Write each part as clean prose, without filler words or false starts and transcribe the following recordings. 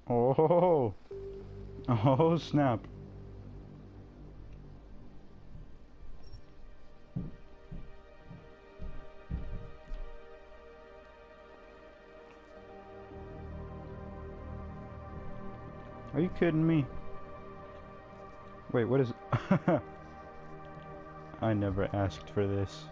Oh, oh snap. Are you kidding me? Wait, what is... I never asked for this.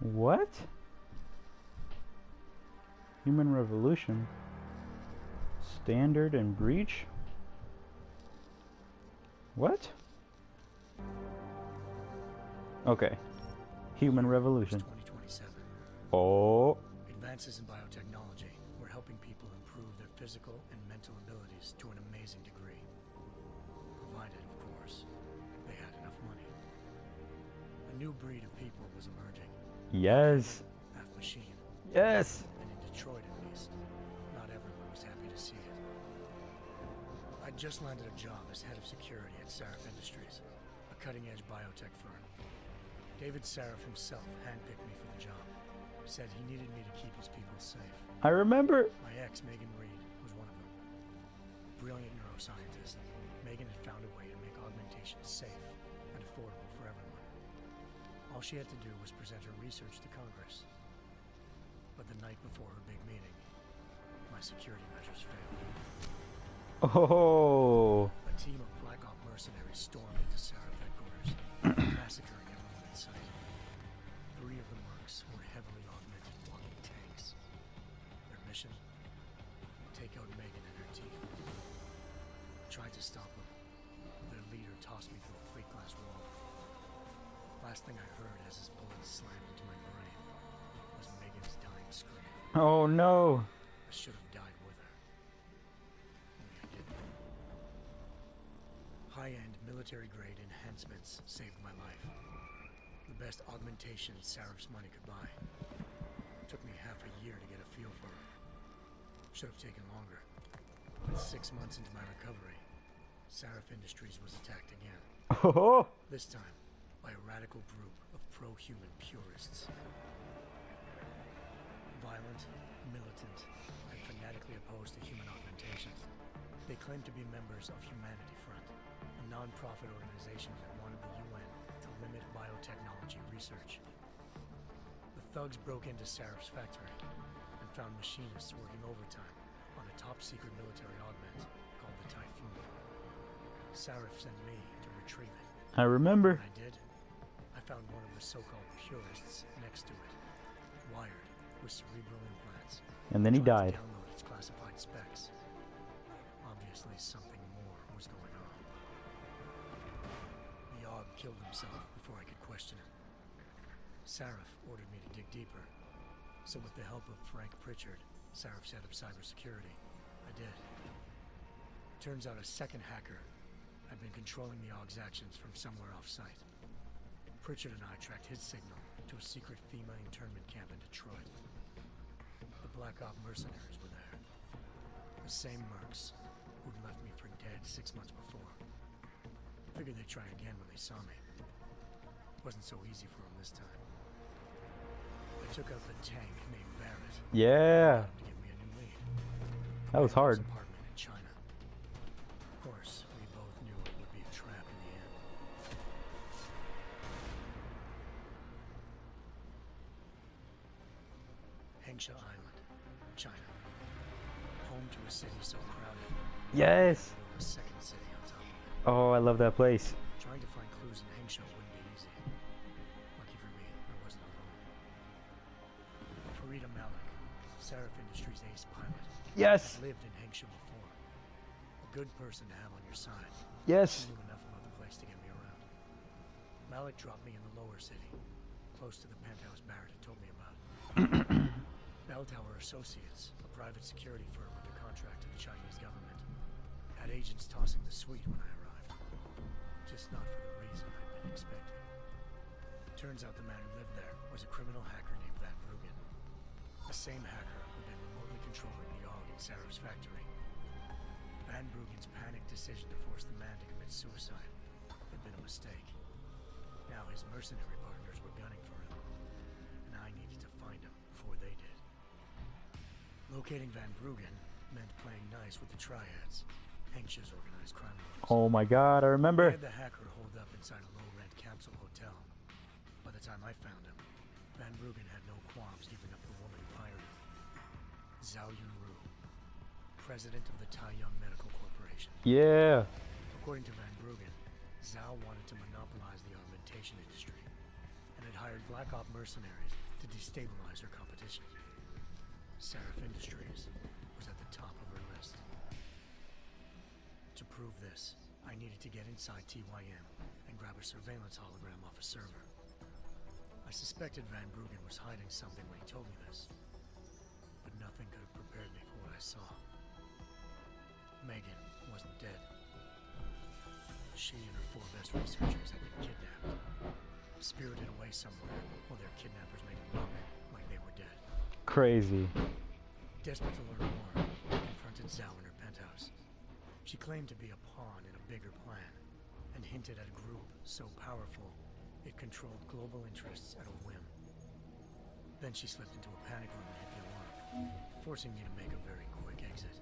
What? Human revolution? Standard and breach? What? Okay. Human revolution. 2027. Oh. Advances in biotechnology were helping people improve their physical and mental abilities to an amazing degree. Provided, of course, they had enough money. A new breed of people was emerging. Yes. Half machine. Yes. And in Detroit, at least, not everyone was happy to see it. I'd just landed a job as head of security at SHAREf Industries, a cutting-edge biotech firm. David SHAREf himself handpicked me for the job. Said he needed me to keep his people safe. I remember. My ex, Megan Reed, was one of them. Brilliant neuroscientist, Megan had found a way to make augmentation safe and affordable for everyone. All she had to do was present her research to Congress. But the night before her big meeting, my security measures failed. Oh. A team of Black Op mercenaries stormed into SHAREf headquarters, massacring everyone in sight. 3 of the mercs were heavily augmented walking tanks. Their mission? Take out Megan and her team. Tried to stop them. Their leader tossed me through a plate glass wall. Last thing I heard as his bullets slammed into my brain was Megan's dying scream. Oh no. I should have died with her. Only I didn't. High-end military-grade enhancements saved my life. The best augmentation SHAREf's money could buy. Took me half a year to get a feel for it. Should have taken longer. But 6 months into my recovery, SHAREf Industries was attacked again. Oh. This time, by a radical group of pro-human purists. Violent, militant, and fanatically opposed to human augmentation. They claimed to be members of Humanity Front, a non-profit organization that wanted the UN to limit biotechnology research. The thugs broke into SHAREf's factory and found machinists working overtime on a top-secret military augment called the Typhoon. SHAREf sent me to retrieve it. I remember. When I did, I found one of the so-called purists next to it, wired with cerebral implants. And then he trying died. to download its classified specs. Obviously, something more was going on. The Aug killed himself before I could question him. SHAREf ordered me to dig deeper, so with the help of Frank Pritchard, SHAREf's head of cybersecurity, I did. Turns out a second hacker had been controlling the Aug's actions from somewhere off-site. Pritchard and I tracked his signal to a secret FEMA internment camp in Detroit. The Black Op mercenaries were there. The same mercs who'd left me for dead 6 months before. Figured they'd try again when they saw me. Wasn't so easy for them this time. I took out the tank named Barrett. Yeah. To give me a new lead. That was hard. Apartment in China. Of course, we both knew it would be a trap in the end. Hengsha Island, China. Home to a city so crowded. Yes. A second city on top of it. Oh, I love that place. Trying to find clues in Hengsha wouldn't be easy. Lucky for me, I wasn't alone. Farida Malik, SHAREf Industries ace pilot. Yes. Lived in Hengsha before. A good person to have on your side. Yes. She knew enough about the place to get me around. Malik dropped me in the lower city, close to the penthouse Barrett had told me about. Bell Tower Associates, a private security firm under contract to the Chinese government, had agents tossing the suite when I arrived. Just not for the reason I'd been expecting. Turns out the man who lived there was a criminal hacker named Van Bruggen. The same hacker who'd been remotely controlling the Aug in SHAREf's factory. Van Bruggen's panicked decision to force the man to commit suicide had been a mistake. now his mercenary partners were gunning for him, and I needed to find him before they did. Locating Van Bruggen meant playing nice with the triads, anxious organized crime lords. Oh my god, I They remember. had the hacker holed up inside a low-rent capsule hotel. By the time I found him, Van Bruggen had no qualms giving up the woman who hired him. Zhao Yunru, president of the Taiyang Medical Corporation. Yeah. According to Van Bruggen, Zhao wanted to monopolize the augmentation industry and had hired Black Op mercenaries to destabilize her competition. Sharef Industries was at the top of her list. To prove this, I needed to get inside TYM and grab a surveillance hologram off a server. I suspected Van Bruggen was hiding something when he told me this, but nothing could have prepared me for what I saw. Megan wasn't dead. She and her 4 best researchers had been kidnapped, spirited away somewhere while their kidnappers made it look like they were dead. Crazy. Desperate to learn more, I confronted Zhao in her penthouse. She claimed to be a pawn in a bigger plan, and hinted at a group so powerful it controlled global interests at a whim. Then she slipped into a panic room and hit the alarm, forcing me to make a very quick exit.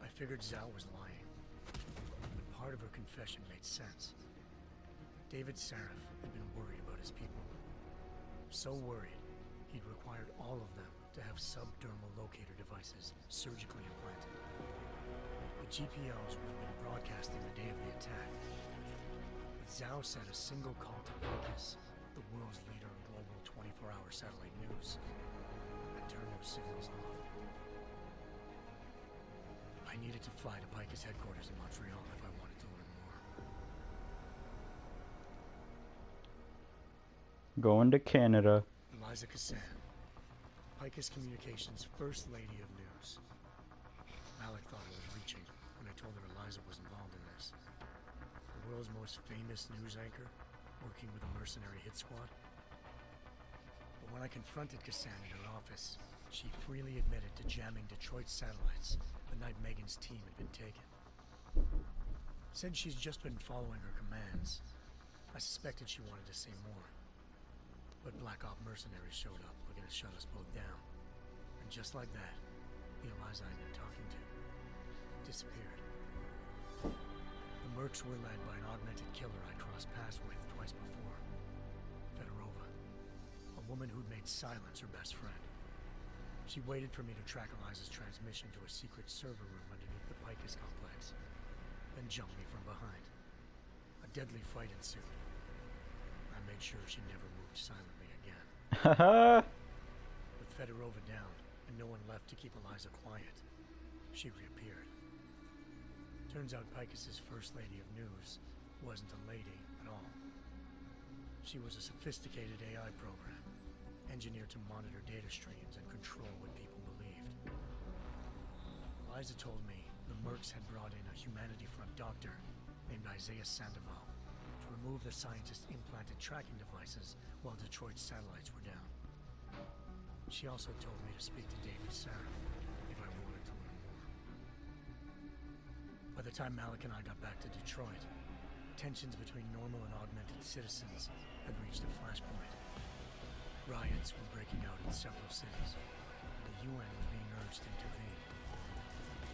I figured Zhao was lying, but part of her confession made sense. David Sharef had been worried about his people. So worried, he'd required all of them to have subdermal locator devices surgically implanted. The GPOs would have been broadcasting the day of the attack. But Zhao said a single call to Picus, the world's leader in global 24-hour satellite news, and turn those signals off. I needed to fly to Picus headquarters in Montreal if I wanted to learn more. Going to Canada. Eliza Cassan, Picus Communications' First Lady of News. Malik thought I was reaching when I told her Eliza was involved in this. The world's most famous news anchor, working with a mercenary hit squad. But when I confronted Cassan in her office, she freely admitted to jamming Detroit's satellites the night Megan's team had been taken. Said she's just been following her commands. I suspected she wanted to say more. But Black Op mercenaries showed up looking to shut us both down. And just like that, the Eliza I'd been talking to disappeared. The mercs were led by an augmented killer I'd crossed paths with twice before. Fedorova, a woman who'd made silence her best friend. She waited for me to track Eliza's transmission to a secret server room underneath the Picus complex, then jumped me from behind. A deadly fight ensued. I made sure she never moved silently again. With Fedorova down and no one left to keep Eliza quiet, she reappeared. Turns out Picus's First Lady of News wasn't a lady at all. She was a sophisticated AI program, engineered to monitor data streams and control what people believed. Eliza told me the mercs had brought in a Humanity Front doctor named Isaiah Sandoval to remove the scientist's implanted tracking devices while Detroit's satellites were down. She also told me to speak to David Sharef if I wanted to learn more. By the time Malik and I got back to Detroit, tensions between normal and augmented citizens had reached a flashpoint. Riots were breaking out in several cities. The UN was being urged to intervene.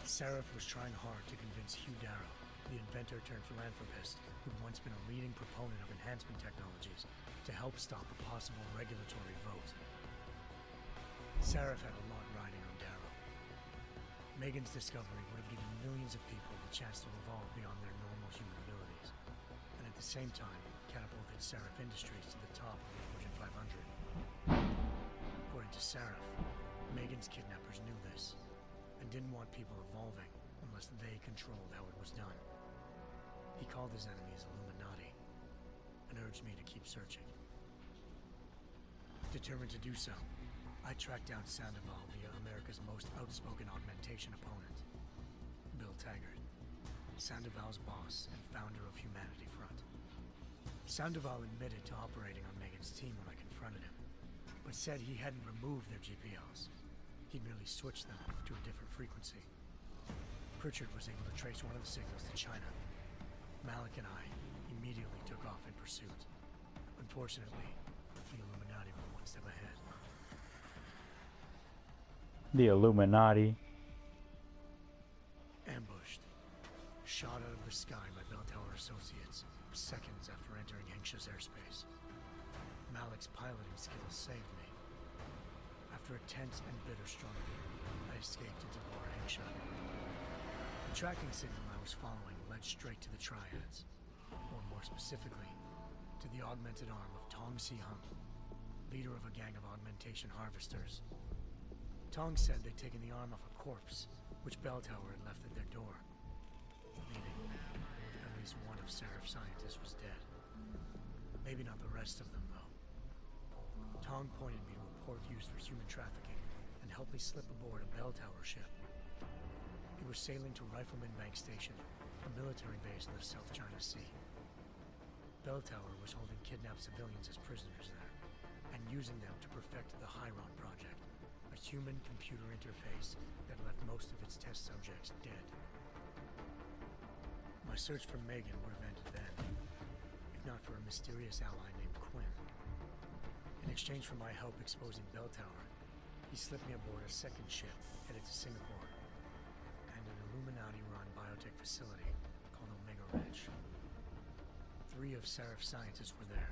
Sharef was trying hard to convince Hugh Darrow, the inventor turned philanthropist who'd once been a leading proponent of enhancement technologies, to help stop a possible regulatory vote. Sharef had a lot riding on Darrow. Megan's discovery would have given millions of people the chance to evolve beyond their normal human abilities, and at the same time catapulted Sharef Industries to the top of the Fortune 500. According to Sharef, Megan's kidnappers knew this, and didn't want people evolving unless they controlled how it was done. He called his enemies Illuminati, and urged me to keep searching. Determined to do so, I tracked down Sandoval via America's most outspoken augmentation opponent, Bill Taggart, Sandoval's boss and founder of Humanity Front. Sandoval admitted to operating on Megan's team when I confronted him, but said he hadn't removed their GPOs. He'd merely switched them to a different frequency. Pritchard was able to trace one of the signals to China, Malik and I immediately took off in pursuit. Unfortunately, the Illuminati were one step ahead. The Illuminati. Ambushed. Shot out of the sky by Bell Tower Associates, seconds after entering anxious airspace. Malik's piloting skills saved me. After a tense and bitter struggle, I escaped into Lower Hangsha. The tracking signal I was following led straight to the Triads, or more specifically, to the augmented arm of Tong Si-hung, leader of a gang of augmentation harvesters. Tong said they'd taken the arm off a corpse, which Bell Tower had left at their door, meaning at least one of SHAREf's scientists was dead. Maybe not the rest of them, though. Tong pointed me to a port used for human trafficking and helped me slip aboard a Bell Tower ship. It was sailing to Rifleman Bank Station, a military base in the South China Sea. Bell Tower was holding kidnapped civilians as prisoners there, and using them to perfect the Hyron Project, a human-computer interface that left most of its test subjects dead. My search for Megan would have ended then, if not for a mysterious ally named Quinn. In exchange for my help exposing Bell Tower, he slipped me aboard a second ship headed to Singapore, and an Illuminati-run biotech facility called Omega Ranch. 3 of SHAREf's scientists were there,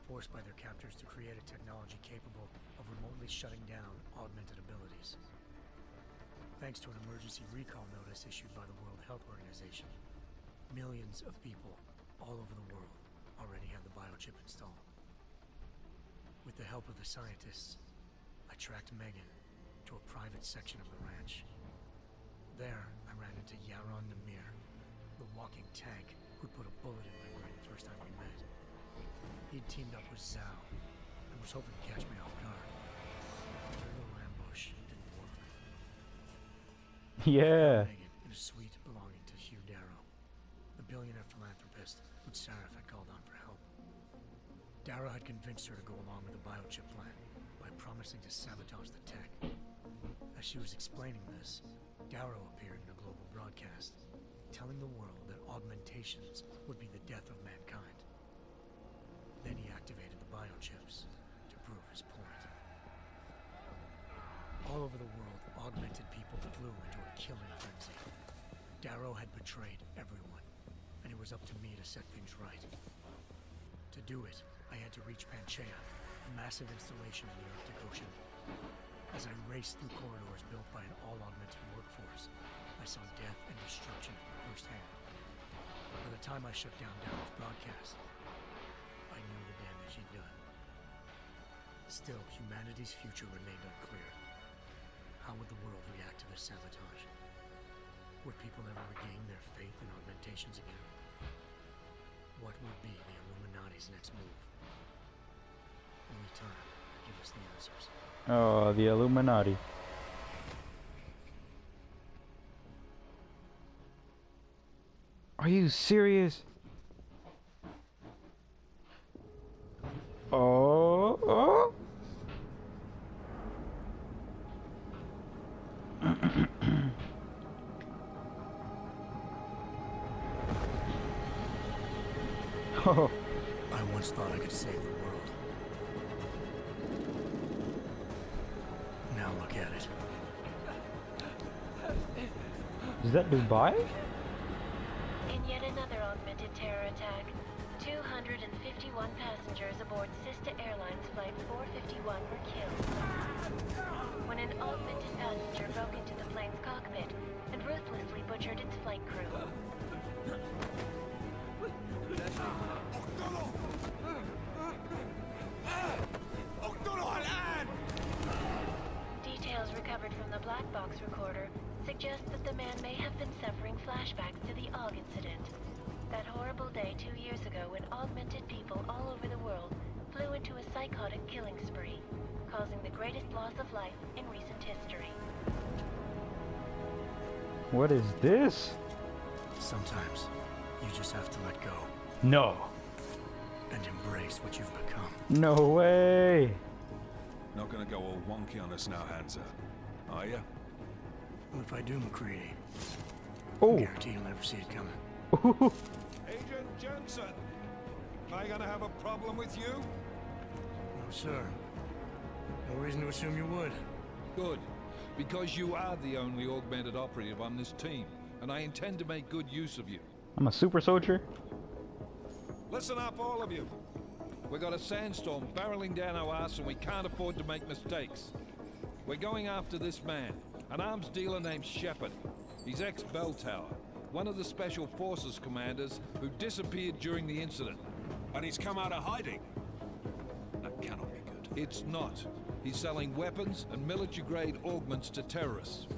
forced by their captors to create a technology capable of remotely shutting down augmented abilities. Thanks to an emergency recall notice issued by the World Health Organization, millions of people all over the world already had the biochip installed. With the help of the scientists, I tracked Megan to a private section of the ranch. There, I ran into Yaron Namir, the walking tank who'd put a bullet in my brain the first time we met. He'd teamed up with Zhao and was hoping to catch me off guard. But their little ambush didn't work. Yeah. Megan in a suite belonging to Hugh Darrow, the billionaire philanthropist who SHAREf had called on for help. Darrow had convinced her to go along with the biochip plan by promising to sabotage the tech. As she was explaining this, Darrow appeared in a global broadcast, telling the world that augmentations would be the death of mankind. Then he activated the biochips to prove his point. All over the world, augmented people flew into a killing frenzy. Darrow had betrayed everyone, and it was up to me to set things right. To do it, I had to reach Panchaea, a massive installation in the Arctic Ocean. As I raced through corridors built by an all-augmented workforce, I saw death and destruction firsthand. By the time I shut down Darrow's broadcast, I knew the damage he'd done. Still, humanity's future remained unclear. How would the world react to this sabotage? Would people ever regain their faith in augmentations again? What would be the Illuminati's next move? Only time could give us the answers. Oh, the Illuminati. Are you serious? Oh. Oh. I once thought I could save the world. Now look at it. Is that Dubai? In yet another augmented terror attack, 251 passengers aboard Sister Airlines Flight 451 were killed when an augmented passenger broke into the plane's cockpit and ruthlessly butchered its flight crew. Details recovered from the black box recorder suggest that the man may have been suffering flashbacks to the AUG incident. That horrible day 2 years ago when augmented people all over the world flew into a psychotic killing spree, causing the greatest loss of life in recent history. What is this? Sometimes, you just have to let go No. and embrace what you've become. No way. Not gonna go all wonky on us now, Hansa, are ya? Well, if I do, McCready, I Oh. guarantee you'll never see it coming. I gonna have a problem with you? No, sir. No reason to assume you would. Good. Because you are the only augmented operative on this team, and I intend to make good use of you. I'm a super soldier. Listen up, all of you. We got a sandstorm barreling down our ass and we can't afford to make mistakes. We're going after this man, an arms dealer named Shepard. He's ex-Bell Tower, one of the Special Forces commanders who disappeared during the incident. And he's come out of hiding. That cannot be good. It's not. He's selling weapons and military-grade augments to terrorists.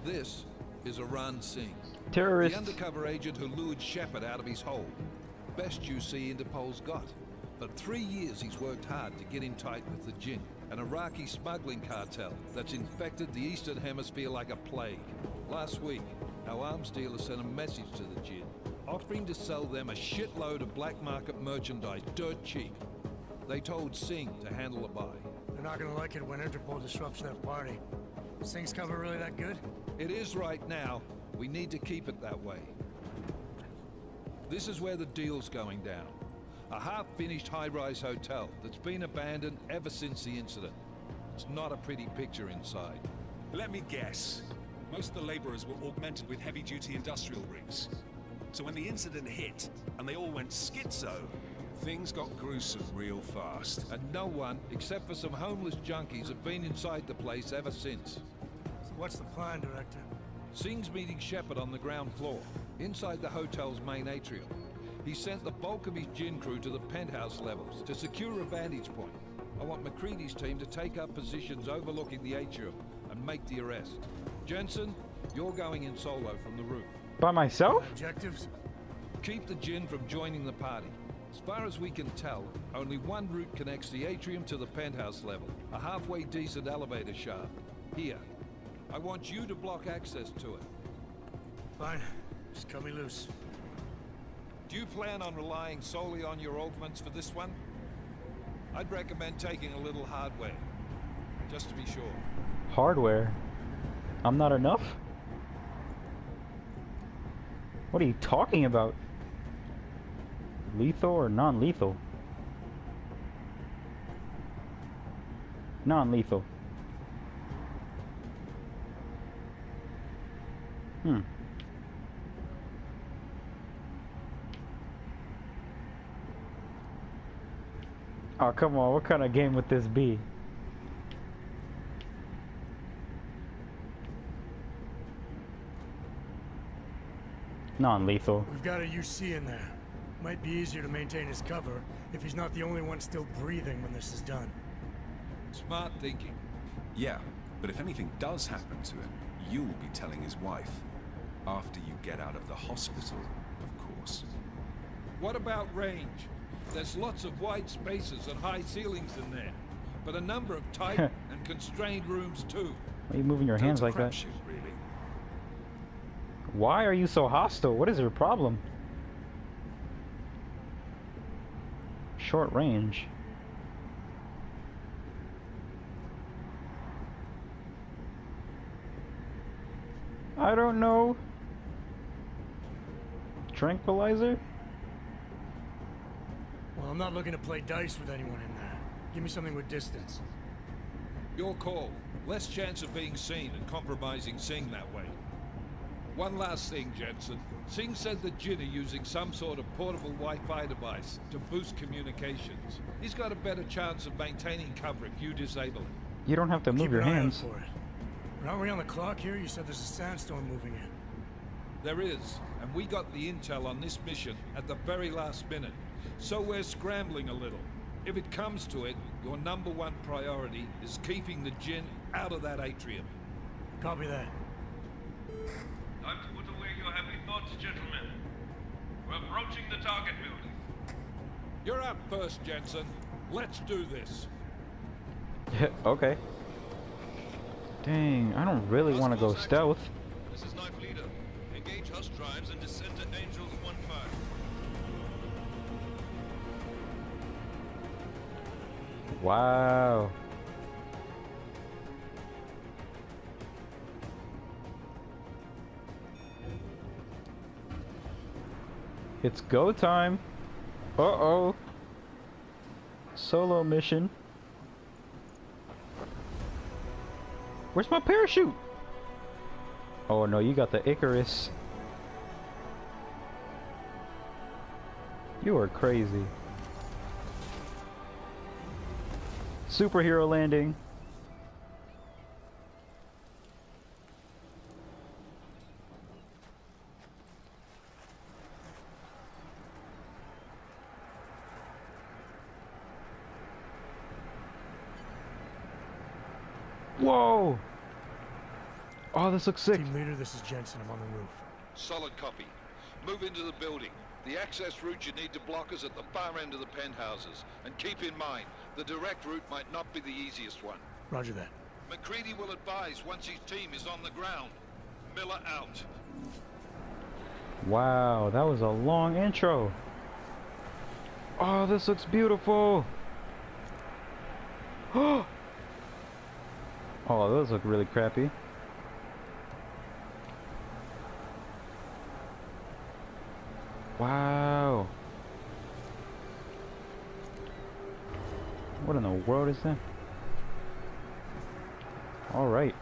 This is Iran Singh, Terrorist. the undercover agent who lured Shepard out of his hole. Best you see Interpol's got. For 3 years he's worked hard to get in tight with the Jinn, an Iraqi smuggling cartel that's infected the Eastern Hemisphere like a plague. Last week, our arms dealer sent a message to the Jinn, offering to sell them a shitload of black market merchandise dirt cheap. They told Singh to handle the buy. They're not gonna like it when Interpol disrupts that party. Singh's cover really that good? It is right now. We need to keep it that way. This is where the deal's going down. A half-finished high-rise hotel that's been abandoned ever since the incident. It's not a pretty picture inside. Let me guess. Most of the laborers were augmented with heavy-duty industrial rigs. So when the incident hit, and they all went schizo, things got gruesome real fast. And no one, except for some homeless junkies, have been inside the place ever since. So what's the plan, Director? Singh's meeting Shepard on the ground floor, inside the hotel's main atrium. He sent the bulk of his Jinn crew to the penthouse levels to secure a vantage point. I want McCready's team to take up positions overlooking the atrium and make the arrest. Jensen, you're going in solo from the roof. By myself? Objectives? Keep the Jinn from joining the party. As far as we can tell, only one route connects the atrium to the penthouse level, a halfway decent elevator shaft. Here. I want you to block access to it. Fine. Just cut me loose. Do you plan on relying solely on your augments for this one? I'd recommend taking a little hardware, just to be sure. Hardware? I'm not enough? What are you talking about? Lethal or non-lethal? Non-lethal. Oh, come on. What kind of game would this be? Non-lethal. We've got a UC in there. Might be easier to maintain his cover if he's not the only one still breathing when this is done. Smart thinking. Yeah, but if anything does happen to him, you will be telling his wife. After you get out of the hospital, of course. What about range? There's lots of wide spaces and high ceilings in there, but a number of tight and constrained rooms too. Why are you moving your hands like that? Crapshoot, really. Why are you so hostile? What is your problem? Short range. I don't know. Tranquilizer? Well, I'm not looking to play dice with anyone in there. Give me something with distance. Your call. Less chance of being seen and compromising Singh that way. One last thing, Jensen. Singh said the Jinn are using some sort of portable Wi-Fi device to boost communications. He's got a better chance of maintaining cover if you disable it. You don't have to move your Keep an eye out hands. for it. But aren't we on the clock here? You said there's a sandstorm moving in. There is, and we got the intel on this mission at the very last minute. So we're scrambling a little. If it comes to it, your #1 priority is keeping the Jinn out of that atrium. Copy that. Time to put away your heavy thoughts, gentlemen. We're approaching the target building. You're up first, Jensen. Let's do this. Okay. Dang, I don't really want to go stealth. This is Knife Leader. Engage Hush drives and descend to Angels 1-5. Wow. It's go time. Uh-oh. Solo mission. Where's my parachute? Oh no, you got the Icarus. You are crazy. Superhero landing. Whoa! Oh, this looks sick. Team leader, this is Jensen. I'm on the roof. Solid copy. Move into the building. The access route you need to block is at the far end of the penthouses. And keep in mind, the direct route might not be the easiest one. Roger that. McCready will advise once his team is on the ground. Miller out. Wow, that was a long intro. Oh, this looks beautiful. Oh, those look really crappy. Wow. What in the world is that? All right.